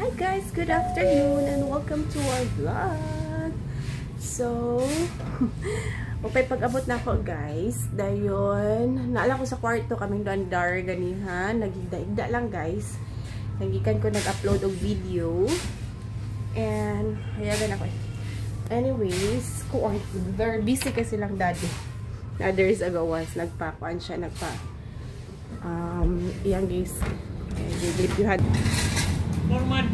Hi guys, good afternoon and welcome to our vlog. So, okay, pag-abot na ako guys. Dayon, naala ko sa kwarto kaming dandar ganihan. Nagigda-igda lang guys. Nagikan ko nag-upload og video. And, hayagan ako. Anyways, very busy kasi lang daddy. The others agawas, nagpa-kuan siya, yan guys. You had Foreman.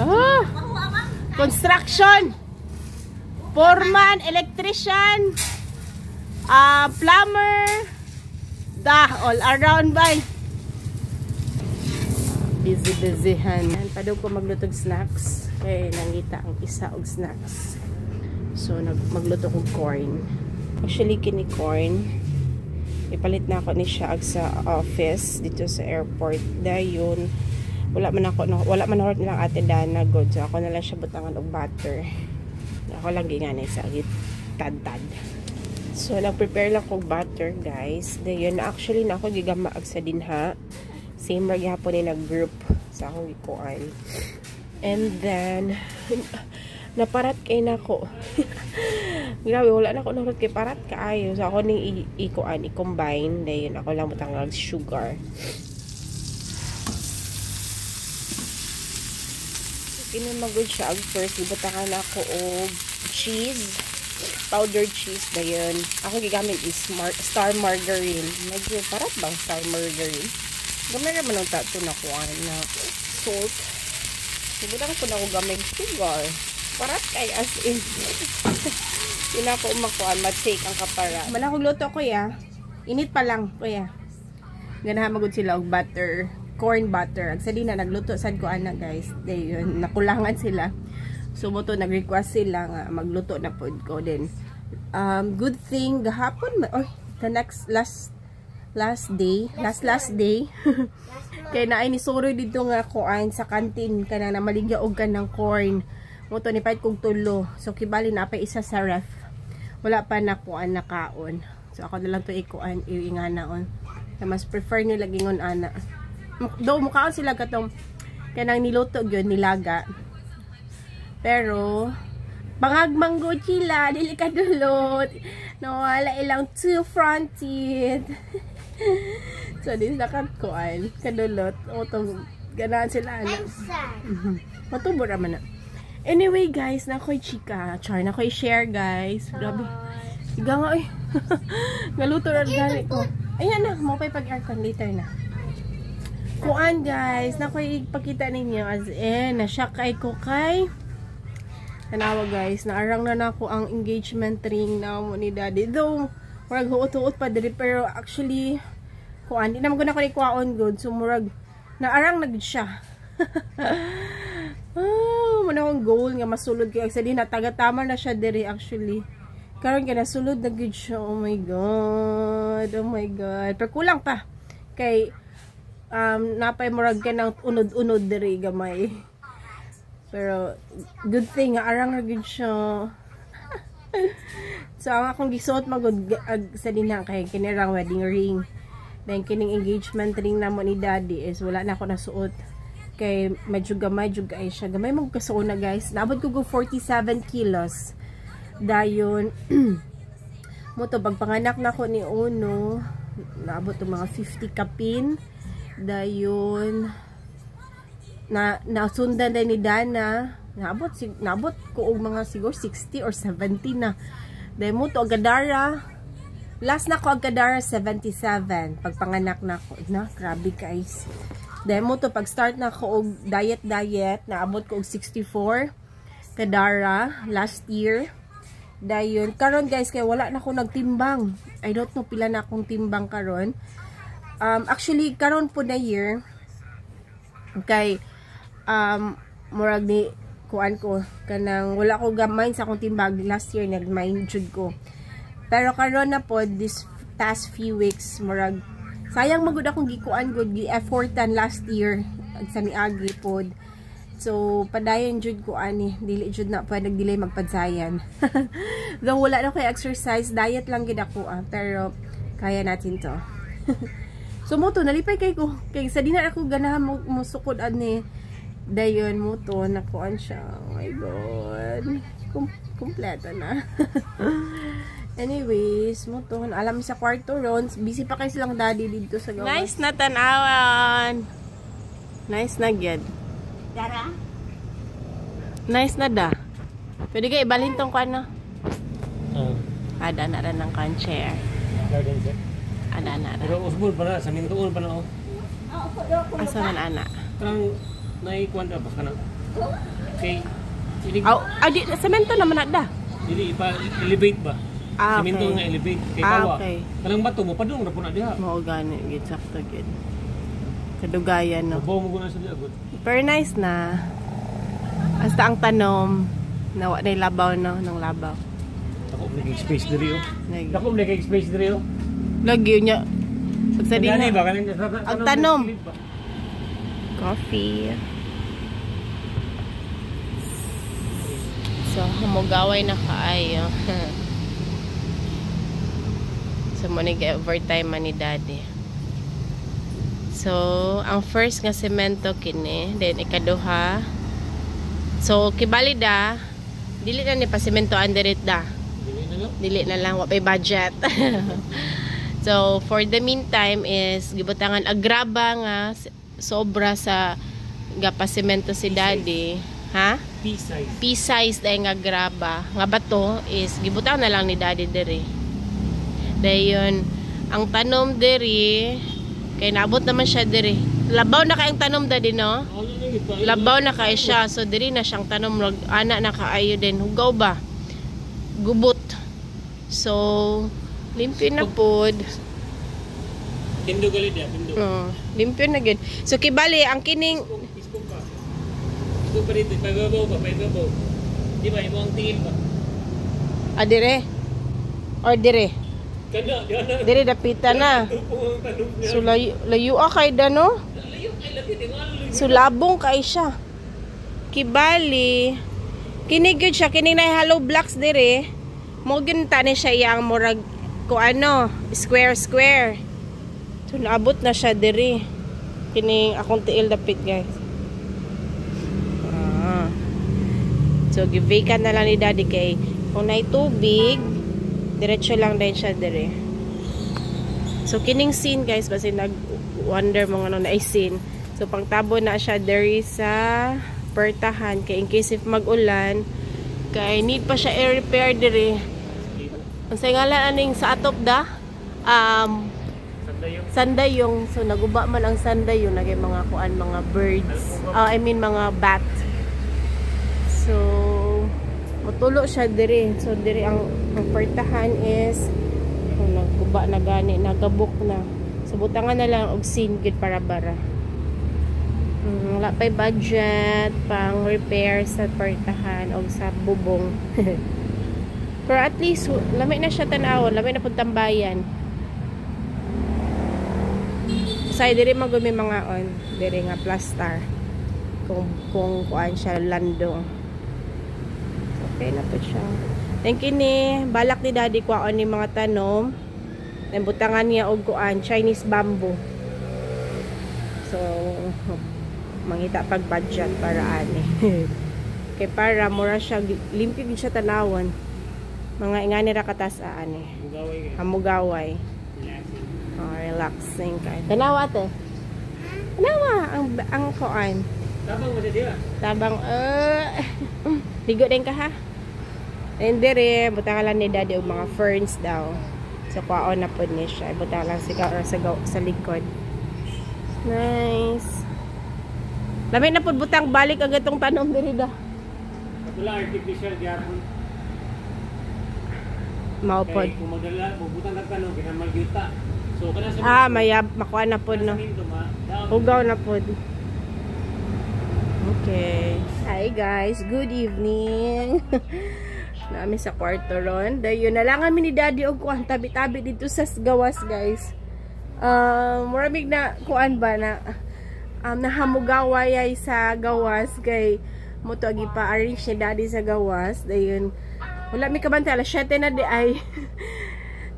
Ah, construction. Foreman, electrician, plumber, all around by. Busy-busyhan. Padug ko maglutog snacks. Kaya nangita ang isa og snacks. So, magluto ko corn. Actually, kini corn. Ipalit na ako ni siya sa office dito sa airport. Dayon, wala man ako nilang ate Dana good. So, ako na lang siya butangan og butter. Ako lang ginganay sa tad-tad. So, nag-prepare lang ko butter, guys. Dayon, actually, na ako gigamaag sa dinha. Same rag hapon ni nag-group sa akong ikuan. And then, naparat kay nako. Grabe, wala na ako narot kay parat kaayo. So, ako ni i-combine. Dayon, ako lang butang sugar. Kinamagod siya. First, ibutangan ako og cheese. Powdered cheese. Dayon, ako gigamit is Star Margarine. Medyo parat bang Star Margarine? Gamay naman ang tato na kuan na salt. Ibutangan ko na ako gamit sugar. Parat kay as in. Hindi na ako umakuan, mag-take ang kapara. Malakog luto ko ya. Init pa lang ko ya. Ganahan magud sila og butter, corn butter. Ag sali na nagluto sad ko ana guys. Dayon nakulangan sila. So mo to nag-request sila nga magluto na pod ko din. Good thing gahapon the last day kay naay ni soroy dito nga kuan sa kantin kana na maligya og kanang corn. Mo to ni pait kog tulo. So kibali na pa isa sa ref. Wala pa na kuan na kaon. So ako na lang to ikuan iinganaon. Na mas prefer nila gingon ana. Do mukaon sila katong kanang niluto gyud nilaga. Pero pangagmanggod sila, dili ka dulot. No, wala ilang two front teeth. So this nakat kuan kadulot. O tong ganahan sila ana. Matubor man na. Anyway guys, nakoy chika. Char, nakoy share guys. Grabe. Higa nga eh. Galuto na gani ko. Ayan na, mo pa pag-aircon later na. Kuan guys, nakoy ipakita ninyo as in, na-shock kay ko kay. Tanawa guys, naarang na nako ang engagement ring na mo ni daddy. Though, murag huot-huot pa diri, pero actually, kuan, di naman ko na ko ikuwaon good. So murag, naarang na gud siya. Muna akong goal nga masulod kay sa din taga-tama na siya diri actually. Karon kay nasulod na gud siya. Oh my god. Pero kulang pa kay napay murag ka ng unod-unod diri gamay. Pero good thing nga arang ra gud siya. So ang akong gisuot magud sa dinha kay kinirang wedding ring. Then kining engagement ring namo ni daddy is wala na ako nasuot. Kay medyo gamay ay siya. Gamay magkasuon na guys. Naabot ko 47 kilos. Dayon mo to pagpanganak na ko ni Uno. Naabot to mga 50 kapin. Dayon nasundan din ni Dana. Naabot ko og mga siguro 60 or 70 na. Dayon mo to Agadara. Last na ko Agadara 77. Pagpanganak na ko. Na, grabe guys. Dahil mo to, pag-start na ko og diet, naabot ko og 64 kadara last year. Dahil karon guys, kaya wala na ako nagtimbang. I don't know pila na akong timbang karon. Actually, karon po na year, kay, murag ni, kuan ko, kanang wala ko gamay sa akong timbang. Last year, nag-mind jud ko. Pero karon na po, this past few weeks, murag, sayang magud akong gikuan gud gi-effortan last year sa niagi pod. So padayon jud ko ani dili jud na pa nagdelay magpadsayan. Though wala na kay exercise, diet lang gid ako pero kaya natin to. So mo to nalipay kay ko kay sa dinar ako ganahan mo sukod ani dayon mo to nakuan siya. Oh my god. Kompleto na. Anyways, mo to alam sa kwarto ron, busy pa kay silang daddy dito sa gawas. Nice na tanawan. Nice na gyud. Dara? Nice na da. Pwede ka ibalhin tong kuan no? Ada na rin ng chair. Garden set. Ada na rin. Pero usbol pa na, sa mintuon pa na. Asa man ana? Parang naikuan ka ba ka na? Okay. Di semento naman ada. Dili ipa-elevate ba? Ah, Semento okay. nga elevate kay kawa. Okay. Kanang bato mo padung ra po na diha. Mao gani gid sakto gid. Kadugayan no. Bawo mo guna sa diha gud. Very nice na. Basta ang tanom nawa na labaw no, ng labaw. Ako may space diri oh. Lagi. Ako may space diri oh. Lagi niya. Sa di Gani na. ba kanin Ang tanom. Coffee. So, humugaway na kaayo. So, muna overtime man ni daddy. So, ang first nga semento kini, then ikaduha. So, kibali da, dili na ni pa semento under it da. Dili na lang, wapay budget. So, for the meantime is gibutangan agraba nga sobra sa gapasemento si daddy. Ha? P-size. P-size dahil nga graba. Nga bato is gibutang na lang ni daddy diri. Dayon, ang tanom diri kay naabot naman siya diri. Labaw na kay ang tanom daddy no? Labaw na kay siya. So diri na siyang tanom ana na kaayo din. Hugaw ba? Gubot. So limpyo na pod. Tindo gali dia, tindo. Limpyo na gid. So kibali ang kining Ito pa dito, paibabaw. Di ba, yung ang tingin ba? dire? Or dire? Kada, diyan na. Dire dapita na. Tupong ang tanong niya. So layo kay da no? Layo kay lagi, di nga layo. So labong kay siya. Kibali. Kini gyud siya kini na hollow blocks dire. Mo gyud tani siya iyang murag ko ano, square. So naabot na siya dire. Kini akong tiil dapit guys. So, give-vacant na lang ni daddy kay kung na'y tubig, diretso lang din siya dire. So, kining scene guys, basi nag-wonder mo nga na'y scene. So, pangtabo na siya there sa pertahan kay in case if mag-ulan, kay need pa siya i-repair dire. Ang ngalan aning sa atop da? Sandayong. So, naguba man ang sandayong, nagay mga kuan, mga birds. Mga bat. So, matulo siya diri. So, diri ang pertahan is nagkuba na gani, nagabok na. So, butangan na lang og singid para bara. Wala pa'y budget pang repair sa pertahan o sa bubong. Pero at least, lamay na siya tanawon, lamay na pud tambayan. Sa diri magumi mga on, diri nga plaster. Kung kuan siya landong. Okay na po siya. Thank you ni. Balak ni daddy kuhaan ni mga tanom. Butangan niya og kuan Chinese bamboo. So mangita pag budget para ani. Kay para mura siya limpyo gid siya tanawon. Mga ingani ra katas ani. Hamugaway. Relaxing kay. Tanawa te. Tanawa ang kuan. Tabang mo dia. Tabang ligo din ka ha. And dire butangan lang ni daddy og mga ferns daw. So kuaon na pod ni siya. Butangan lang sa likod. Nice. Labi na pod butang balik ang gatong tanom diri da. Wala artificial gyapon. Mao pod. Kung magdala butang nagtanong kinamal yuta. So kana sa mayab makuha na pod no. Hugaw na pod. Okay. Hi guys, good evening. Namin sa kwarto ron. Dayon na lang kami ni daddy og kuan tabi-tabi dito sa gawas guys. Maraming na kuan ba na nahamugaway ay sa gawas kay mo to agi pa arrange ni daddy sa gawas. Dayon wala mi kabantay alas 7 na di ay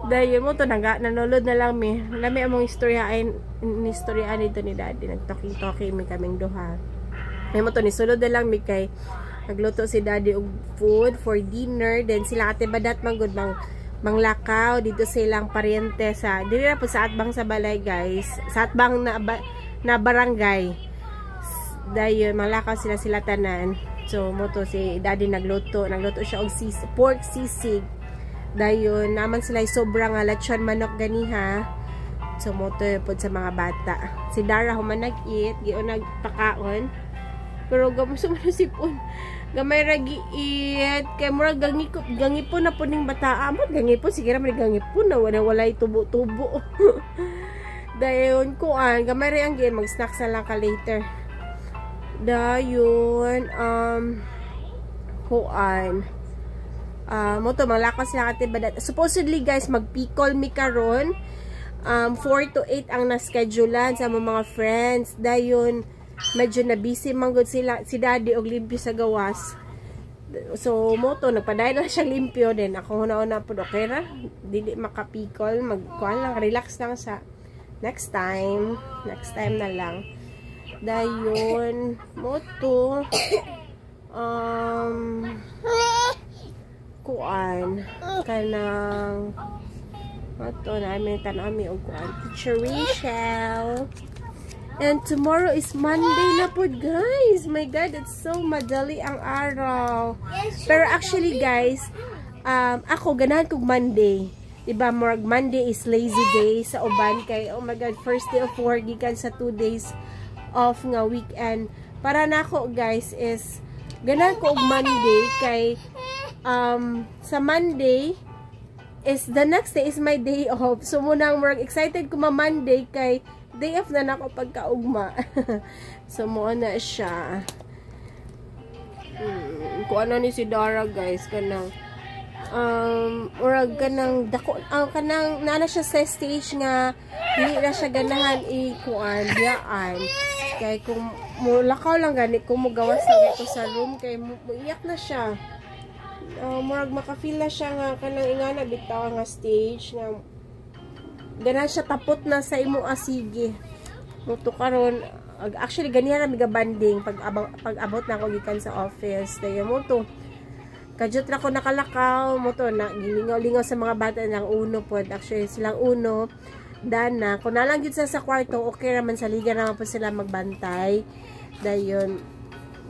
Dahil mo to nanonood na lang mi. Lami among istoryain dito ni Daddy. Nag-talking mi kaming duha. May mo to ni sulod na lang mi kay nagluto si Daddy og food for dinner. Then sila ate badat manggod manglakaw dito silang pariente sa dili na po sa atbang sa balay guys. Sa atbang na barangay. Dahil manglakaw sila tanan. So mo to si Daddy nagluto siya og pork sisig. Dayon naman sila sobrang lechon manok ganiha. So moto pod sa mga bata. Si Dara human nag-eat, giun nagpakaon. Pero gamuso man sipon. Gamay ra gi-eat kay murag gangipon na puning bata. Amot gangipon sigara man gangipon na walay tubo-tubo. Dayon kuan gamay ra ang gi mag-snack sa lang ka later. Dayon kuan mo to malakas sila ate badat. Supposedly guys magpikol mi karon 4 to 8 ang na-schedulean sa mga friends. Dayon medyo na busy manggod sila si Daddy og limpyo sa gawas. So mo to nagpadayon na siya limpyo din. Ako una pud okay ra. Dili makapikol, magkuan lang relax lang sa next time na lang. Dayon mo to kuan kanang ato na may tanami og kuan Teacher Rachel. And tomorrow is Monday na po guys. My God, it's so madali ang araw. Pero actually guys, ako ganahan kog Monday. Diba, morag Monday is lazy day sa uban kay oh my God, first day of work gikan sa 2 days off nga weekend. Para nako guys is ganahan ko og Monday kay sa Monday is the next day is my day off. So munang more excited ko Monday kay day off na nako pagkaugma. So mo na siya. Kung ano ni si Dara guys kanang or kanang dako kanang naana siya sa stage nga hindi na siya ganahan ikuan biyaan. Kay kung mulakaw lang gani kung mugawas lang ito sa room kay muiyak na siya. Murag makafeel na siya nga kanang ingana bitaw nga stage nga ganahan siya tapot na sa imo asige. Muto karon actually ganihan na miga banding pag abot na ako gikan sa office. Dayo mo to. Kajut na ko nakalakaw mo to na gilingaw-lingaw sa mga bata ng uno pod. Actually silang uno dana kung nalang gid sa kwarto okay raman sa liga naman po sila magbantay. Dayon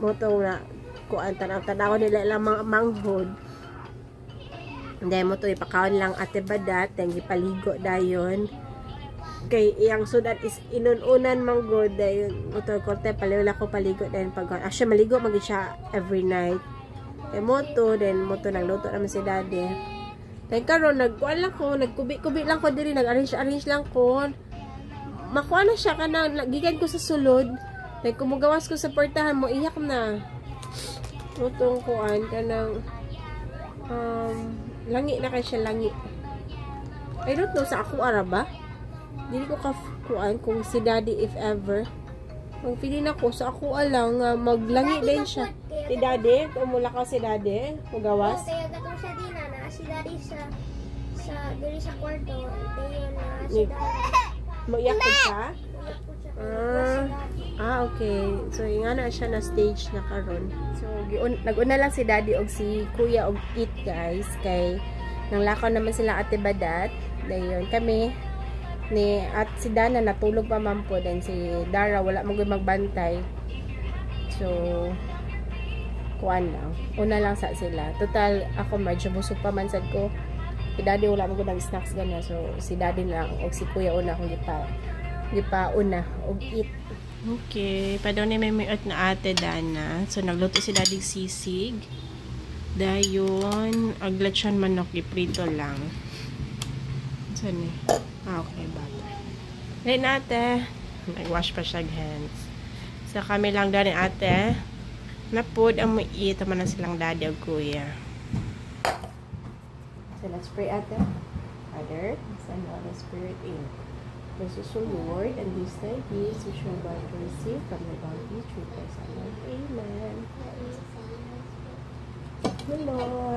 mo to na kuan tanaw nila ilang mga manghod. Dahil mo to ipakaon lang ate badat then gipaligo dayon kay iyang sudan is inununan manggod dayon mo to korte paliwala ko paligo dayon pag actually maligo magid siya every night. Kay mo to then mo to nagluto naman si Daddy. Then karon nagkuan lang ko nagkubi-kubi lang ko diri nag-arrange lang ko. Makuha na siya kanang gikan ko sa sulod. Then kumugawas ko sa portahan mo iyak na. Utong kuan kanang langi na kay siya langi. I don't know sa ako ara ba? Dili ko ka kuan kung si Daddy if ever. Ang feeling ako sa ako alang maglangi din siya. Si Daddy, umula ka si Daddy, mugawas. Kaya gatong sa dina na si Daddy sa diri sa kwarto. Dayon na si Daddy. Moiyak ko siya? Okay. So, nga na siya na stage na karon. So, nag-una lang si Daddy og si Kuya og eat guys. Kay, nanglakaw naman sila ate badat. Dayon kami, at si Dana natulog pa man po. Then si Dara wala magbantay. So, kuan lang. Una lang sa sila. Total, ako medyo busog pa man sad ko. Si Daddy wala mag snacks ganyan. So, si Daddy lang og si Kuya una akong gipauna og eat. Okay, pa daw ni may at na ate Dana. So nagluto si Daddy sisig. Dayon aglachan manok iprito lang. So ni. Okay, butter. Then ate, nag-wash pa siya hands. So kami lang daw ni ate. Napod ang eat man na silang Daddy og Kuya. So let's pray ate. Father, send all the Spirit in. Bless us, O Lord, and this thy gifts which we are about to receive from the bounty through Christ our Lord. Amen. Hello.